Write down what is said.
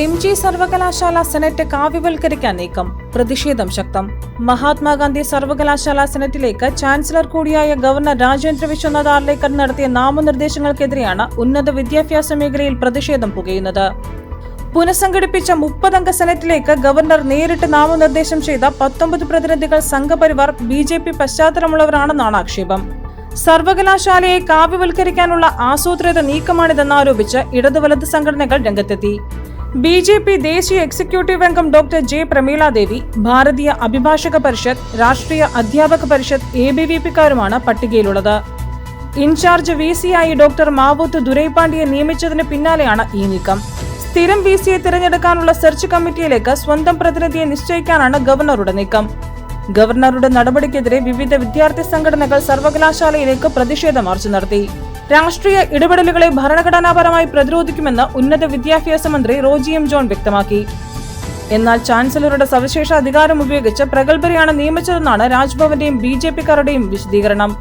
MG സർവകലാശാല senate കാവ്യവൽക്കരിക്കാൻ നീക്കം, പ്രതിഷേധം ശക്തം. മഹാത്മാഗാന്ധി സർവകലാശാല സെനറ്റിലേക്ക് ചാൻസലർ കൂടിയായ ഗവർണർ രാജേന്ദ്ര വിശ്വനാഥ് ആർലേക്കർ നടത്തിയ നാമനിർദ്ദേശങ്ങൾക്കെതിരെയാണ് ഉന്നത വിദ്യാഭ്യാസ മേഖലയിൽ പ്രതിഷേധം പുകയുന്നത്. പുനഃസംഘടിപ്പിച്ച 30 അംഗ സെനറ്റിലേക്ക് ഗവർണർ നേരിട്ട് നാമനിർദ്ദേശം ചെയ്ത 19 പ്രതിനിധികൾ സംഘപരിവാർ BJP പശ്ചാത്തലമുള്ളവരാണെന്നാണ് ആക്ഷേപം. സർവകലാശാലയെ കാവ്യവൽക്കരിക്കാനുള്ള ആസൂത്രിത നീക്കമാണിതെന്നാരോപിച്ച് ഇടതു വലത് സംഘടനകൾ രംഗത്തെത്തി. BJP ദേശീയ എക്സിക്യൂട്ടീവ് അംഗം ഡോക്ടർ J. പ്രമീളാദേവി, ഭാരതീയ അഭിഭാഷക പരിഷത്ത്, രാഷ്ട്രീയ അധ്യാപക പരിഷത്ത് ABVP-കാരുമാണ് പട്ടികയിലുള്ളത്. ഇൻചാർജ് VC ആയി ഡോക്ടർ മാവൂത്ത് ദുരൈപാണ്ഡിയെ നിയമിച്ചതിന് പിന്നാലെയാണ് ഈ നീക്കം. സ്ഥിരം VC-യെ തിരഞ്ഞെടുക്കാനുള്ള സെർച്ച് കമ്മിറ്റിയിലേക്ക് സ്വന്തം പ്രതിനിധിയെ നിശ്ചയിക്കാനാണ് ഗവർണറുടെ നീക്കം. ഗവർണറുടെ നടപടിക്കെതിരെ വിവിധ വിദ്യാർത്ഥി സംഘടനകൾ സർവകലാശാലയിലേക്ക് പ്രതിഷേധ മാർച്ച് നടത്തി. രാഷ്ട്രീയ ഇടപെടലുകളെ ഭരണഘടനാപരമായി പ്രതിരോധിക്കുമെന്ന് ഉന്നത വിദ്യാഭ്യാസ മന്ത്രി റോജി M. ജോൺ വ്യക്തമാക്കി. എന്നാൽ ചാൻസലറുടെ സവിശേഷ അധികാരം ഉപയോഗിച്ച് പ്രഗത്ഭരെയാണ് നിയമിച്ചതെന്നാണ് രാജ്ഭവന്റെയും BJP-കാരുടെയും വിശദീകരണം.